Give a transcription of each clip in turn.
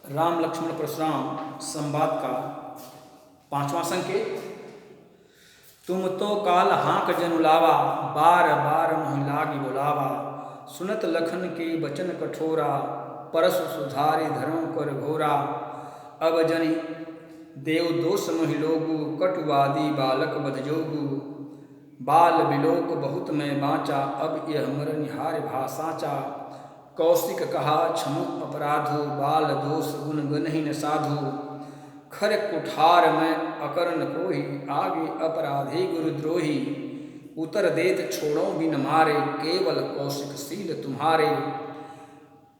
राम लक्ष्मण परशुराम संवाद का 5वां संकेत। तुम तो काल हाँक जनु लावा, बार बार मोहि लागी बुलावा। सुनत लखन के बचन कठोरा, परसु सुधारि धर्म कर घोरा। अब जनि देव दोष मोहि लोगु, कटुवादी बालक बध जोगु। बाल बिलोक बहुत मैं बाँचा, अब यह मर निहार भा साँचा। कौशिक कहा क्षमु अपराधो, बाल दोष गुण गनहि न साधु। खर कुठार में अकरन कोहि, आगे अपराधे गुरुद्रोही। उतर देत छोड़ो बिन मारे, केवल कौशिक शील तुम्हारे।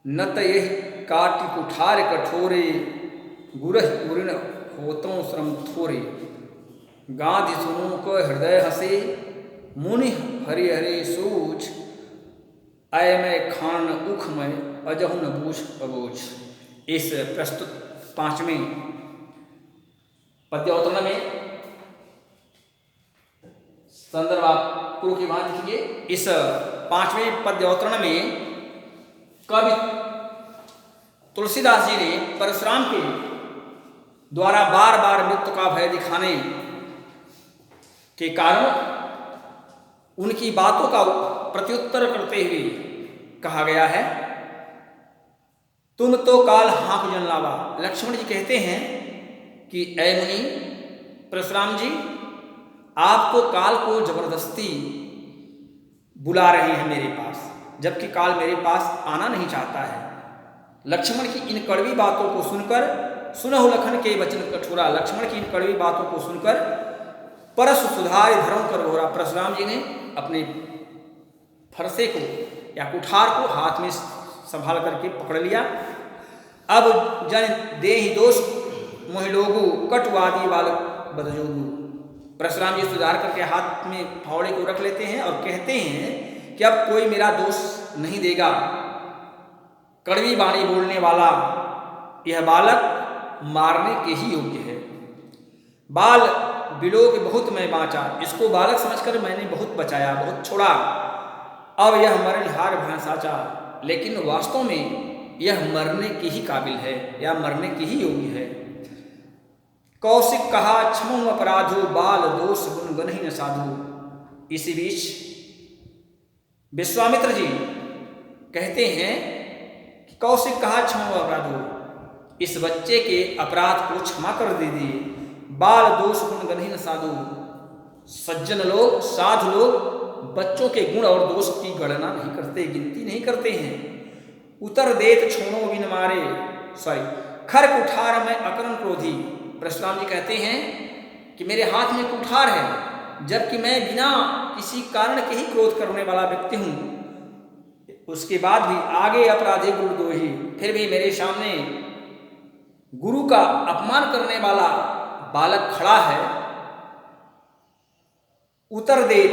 नत यही काटि कुठार कठोरे, गुरह उऋण होतों श्रम थोरे। गांधि सुनो को हृदय हसे, मुनि हरि हरि सोच। अय मैं खान उख में, अजहु न बूझ अबूझ। इस प्रस्तुत 5वें पद्यावतरण में संदर्भ आप पूर्व की बात लिखिए। इस 5वें पद्यावतरण में कवि तुलसीदास जी ने परशुराम के द्वारा बार बार मृत्यु का भय दिखाने के कारण उनकी बातों का प्रत्युत्तर करते हुए कहा गया है, तुम तो काल हाँक जन लावा। लक्ष्मण जी कहते हैं कि ऐ मुनि परशुराम जी, आप तो काल को जबरदस्ती बुला रहे हैं मेरे पास, जबकि काल मेरे पास आना नहीं चाहता है। लक्ष्मण की इन कड़वी बातों को सुनकर, सुनहु लखन के वचन कठोरा। लक्ष्मण की इन कड़वी बातों को सुनकर परसु सुधारि धर्म कर घोरा। परशुराम जी ने अपने फरसे को या कुठार को हाथ में संभाल करके पकड़ लिया। अब जन देहि दोष मोहि लोगु, कटुवादी बालक बध जोगु। परशुराम जी सुधार करके हाथ में फावड़े को रख लेते हैं और कहते हैं कि अब कोई मेरा दोष नहीं देगा। कड़वी वाणी बोलने वाला यह बालक मारने के ही योग्य है। बाल बिलोक बहुत मैं बाँचा, इसको बालक समझकर मैंने बहुत बचाया, बहुत छोड़ा। अब यह मरनिहार भा साँचा, लेकिन वास्तव में यह मरने के ही काबिल है या मरने के ही योग्य है। कौशिक कहा क्षमु अपराधो, बाल दोष गुण गनहि न साधु। इसी बीच विश्वामित्र जी कहते हैं कि कौशिक कहा क्षमु अपराधो, इस बच्चे के अपराध को क्षमा कर दीजिए। बाल दोष गुण गनहि न साधु। सज्जन लोग, साधु लोग बच्चों के गुण और दोष की गणना नहीं करते, गिनती नहीं करते हैं। उतर देत छोड़ो बिन मारे, खर कुठार में अकरन क्रोधी। परशुराम जी कहते हैं कि मेरे हाथ में कुठार है, जबकि मैं बिना किसी कारण के ही क्रोध करने वाला व्यक्ति हूं। उसके बाद भी आगे अपराधी गुरुद्रोही, फिर भी मेरे सामने गुरु का अपमान करने वाला बालक खड़ा है। उतर दे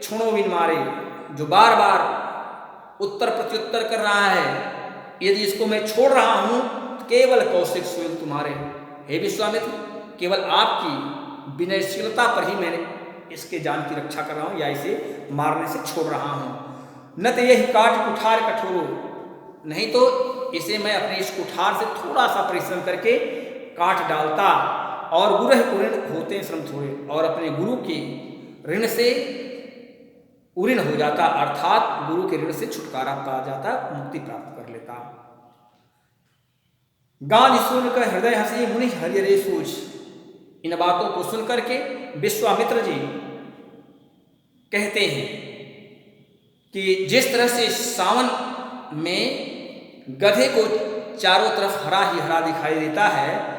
छोड़ो बिन मारे, जो बार बार उत्तर प्रत्युत्तर कर रहा है, यदि इसको मैं छोड़ रहा हूं तो केवल कौशिक शील तुम्हारे। हे विश्वामित्र, केवल आपकी विनयशीलता पर ही मैंने इसके जान की रक्षा कर रहा हूं या इसे मारने से छोड़ रहा हूं। न तो यही काट कुठार कठोरो, नहीं तो इसे मैं अपने इस कुठार से थोड़ा सा परिश्रम करके काट डालता। और गुरह उऋण होते श्रम थोड़े, और अपने गुरु के ऋण से उऋण हो जाता, अर्थात गुरु के ऋण से छुटकारा पा जाता, मुक्ति प्राप्त कर लेता। गांधी सुनकर हृदय हंसी, मुनि हरि हरि सोच। इन बातों को सुनकर के विश्वामित्र जी कहते हैं कि जिस तरह से सावन में गधे को चारों तरफ हरा ही हरा दिखाई देता है,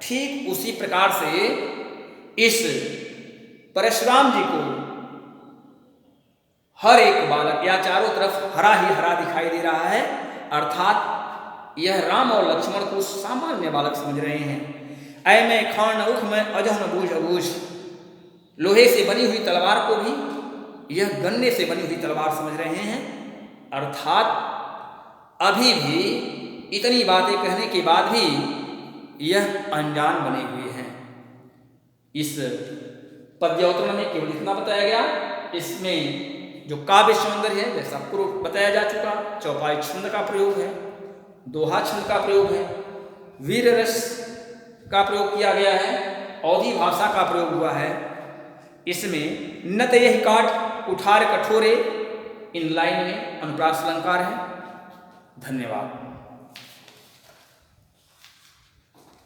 ठीक उसी प्रकार से इस परशुराम जी को हर एक बालक या चारों तरफ हरा ही हरा दिखाई दे रहा है, अर्थात यह राम और लक्ष्मण को सामान्य बालक समझ रहे हैं। ऐ मैं खान उख में, अजहु न बूझ अबूझ। लोहे से बनी हुई तलवार को भी यह गन्ने से बनी हुई तलवार समझ रहे हैं, अर्थात अभी भी इतनी बातें कहने के बाद भी यह अनजान बने हुए हैं। इस पद्यावतरण में केवल इतना बताया गया। इसमें जो काव्य सौंदर्य है, जैसा पूर्व बताया जा चुका, चौपाई छंद का प्रयोग है, दोहा छंद का प्रयोग है, वीर रस का प्रयोग किया गया है, अवधी भाषा का प्रयोग हुआ है। इसमें न त यह काट उठार कठोरे इन लाइन में अनुप्रास अलंकार है। धन्यवाद।